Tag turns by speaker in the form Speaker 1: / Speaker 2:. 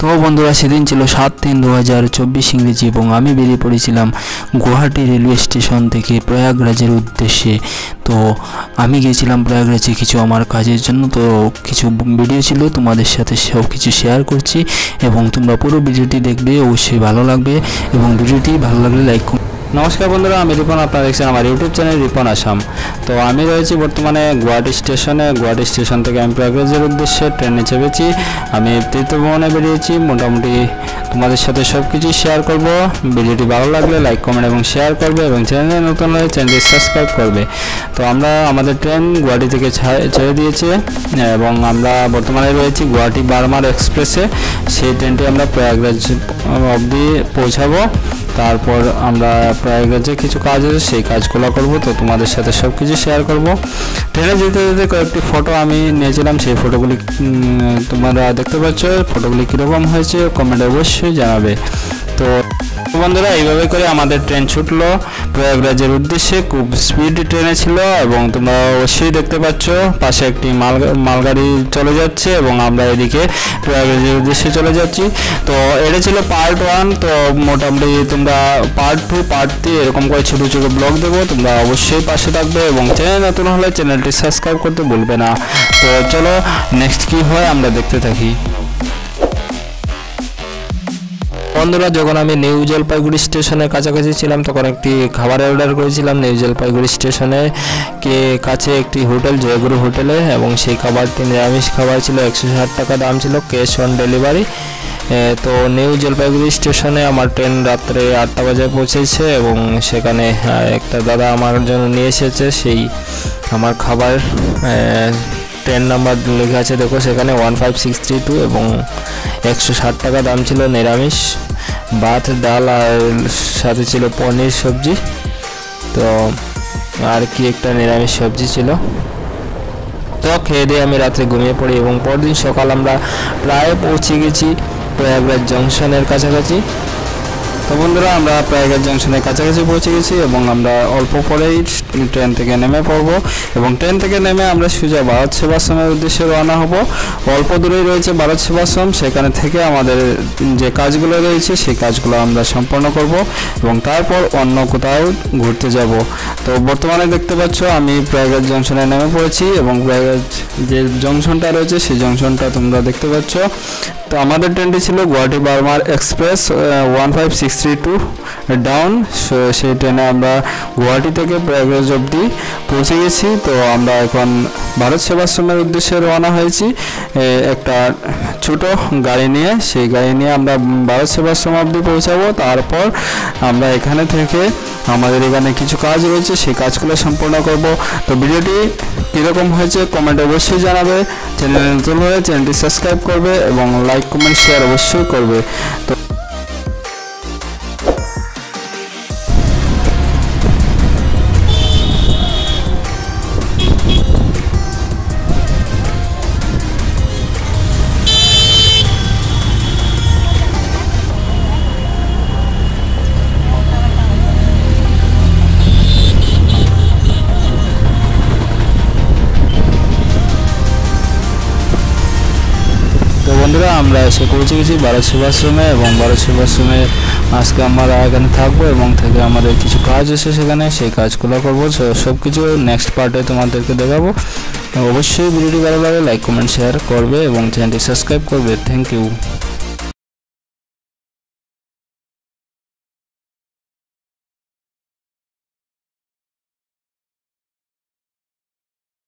Speaker 1: তো বন্ধুরা সেদিন ছিল 7/3/2024 ইংরেজি এবং আমি বেরিয়ে পড়েছিলাম গুয়াহাটি রেলওয়ে স্টেশন থেকে প্রয়াগরাজের উদ্দেশ্যে। তো আমি গিয়েছিলাম প্রয়াগরাজে কিছু আমার কাজের জন্য। তো কিছু ভিডিও ছিল, তোমাদের সাথে সব কিছু শেয়ার করছি এবং তোমরা পুরো ভিডিওটি দেখবে, অবশ্যই ভালো লাগবে এবং ভিডিওটি ভালো লাগলে লাইক। নমস্কার বন্ধুরা, আমি রিপন, আপনারা দেখছেন আমার ইউটিউব চ্যানেল রিপন আসাম। তো আমি রয়েছি বর্তমানে গুয়াহাটি স্টেশনে। গুয়াহাটি স্টেশন থেকে আমি প্রয়াগরাজের উদ্দেশ্যে ট্রেনে চেপেছি। আমি তীর্থভ্রমণে বেরিয়েছি। মোটামুটি তোমাদের সাথে সব কিছু শেয়ার করব। ভিডিওটি ভালো লাগলে লাইক, কমেন্ট এবং শেয়ার করবে এবং চ্যানেলে নতুন হলে চ্যানেলটি সাবস্ক্রাইব করবে। তো আমাদের ট্রেন গুয়াহাটি থেকে ছেড়ে দিয়েছে এবং আমরা বর্তমানে রয়েছি গুয়াহাটি বার্মার এক্সপ্রেসে। সেই ট্রেনটি আমরা প্রয়াগরাজ অবধি পৌঁছাবো। তারপর আমরা প্রয়াগরাজে কিছু কাজ আছে, সেই কাজগুলো করব। তো তোমাদের সাথে সব কিছু শেয়ার করব। ট্রেনে যেতে যেতে কয়েকটি ফটো আমি নিয়েছিলাম, সেই ফটোগুলি তোমরা দেখতে পাচ্ছ। ফটোগুলি কীরকম হয়েছে কমেন্টে অবশ্যই জানাবে। তো বন্ধুরা, এইভাবে করে আমাদের ট্রেন ছুটলো প্রয়াগরাজের উদ্দেশ্যে। খুব স্পিড ট্রেনে ছিল এবং তোমরা অবশ্যই দেখতে পাচ্ছ পাশে একটি মালগাড়ি চলে যাচ্ছে এবং আমরা এদিকে প্রয়াগরাজের উদ্দেশ্যে চলে যাচ্ছি। তো এটা ছিল পার্ট 1। তো মোটামুটি তোমরা পার্ট 2, পার্ট 3 এরকম করে ছোটো ছোটো ব্লগ দেবো। তোমরা অবশ্যই পাশে থাকবে এবং চ্যানেল নতুন হলে চ্যানেলটি সাবস্ক্রাইব করতে ভুলবে না। তো চলো নেক্সট কী হয় আমরা দেখতে থাকি। বন্ধুরা, যখন আমি নিউ জলপাইগুড়ি স্টেশনের কাছাকাছি ছিলাম তখন একটি খাবারের অর্ডার করেছিলাম নিউ জলপাইগুড়ি স্টেশনে কাছে একটি হোটেল, জয়গুরু হোটেলে, এবং সেই খাবারটি নিরামিষ খাবার ছিল। 160 টাকা দাম ছিল, ক্যাশ অন ডেলিভারি। তো নিউ জলপাইগুড়ি স্টেশনে আমার ট্রেন রাত্রে 8টা বাজে পৌঁছেছে এবং সেখানে একটা দাদা আমার জন্য নিয়ে এসেছে সেই আমার খাবার। ট্রেন নাম্বার লেখা আছে দেখো সেখানে 15632 এবং 160 টাকা দাম ছিল। নিরামিষ ভাত, ডাল আর সাথে ছিল পনির সবজি। তো আর কি একটা নিরামিষ সবজি ছিল। তো খেয়ে দিয়ে আমি রাত্রে ঘুমিয়ে পড়ি এবং পরদিন সকাল আমরা প্রায় পৌঁছে গেছি প্রয়াগরাজ জংশনের কাছাকাছি। তো বন্ধুরা, আমরা প্রয়াগরাজ জংশনের কাছাকাছি পৌঁছে গেছি এবং আমরা অল্প পরেই ট্রেন থেকে নেমে পড়ব এবং ট্রেন থেকে নেমে আমরা সোজা ভারত সেবাশ্রমের উদ্দেশ্যে রওনা হব। অল্প দূরেই রয়েছে ভারত সেবাশ্রম, সেখানে থেকে আমাদের যে কাজগুলো রয়েছে সেই কাজগুলো আমরা সম্পন্ন করব এবং তারপর অন্য কোথাও ঘুরতে যাব। তো বর্তমানে দেখতে পাচ্ছ আমি প্রয়াগরাজ জংশনে নেমে পড়েছি এবং প্রয়াগরাজ যে জংশনটা রয়েছে সেই জংশনটা তোমরা দেখতে পাচ্ছ। তো আমাদের ট্রেনটি ছিল গুয়াহাটি বার্মার এক্সপ্রেস 15632 ডাউন। সেই ট্রেনে আমরা গুয়াহাটি থেকে প্রয়াগরাজ অবধি পৌঁছে গেছি। তো আমরা এখন ভারত সেবাশ্রমের উদ্দেশ্যে রওনা হয়েছি একটা ছোট গাড়ি নিয়ে। সেই গাড়ি নিয়ে আমরা ভারত সেবাশ্রম অবধি পৌঁছাবো। তারপর আমরা এখানে থেকে আমাদের এখানে কিছু কাজ রয়েছে, সেই কাজগুলো সম্পূর্ণ করব। তো ভিডিওটি কীরকম হয়েছে কমেন্ট অবশ্যই জানাবে। চ্যানেলে নতুন হলে চ্যানেলটি সাবস্ক্রাইব করবে এবং লাইক, কমেন্ট, শেয়ার অবশ্যই করবে। তো বন্ধুরা, আমরা এসে পৌঁছে গেছি ভারত সেবাশ্রমে এবং ভারত সেবাশ্রমে আজকে আমরা এখানে থাকবো এবং থেকে আমাদের কিছু কাজ আছে সেখানে, সেই কাজগুলো করবো। সব কিছু নেক্সট পার্টে তোমাদেরকে দেখাবো। অবশ্যই ভিডিওটি ভালো লাগে লাইক, কমেন্ট, শেয়ার করবে এবং চ্যানেলটি সাবস্ক্রাইব করবে। Thank you.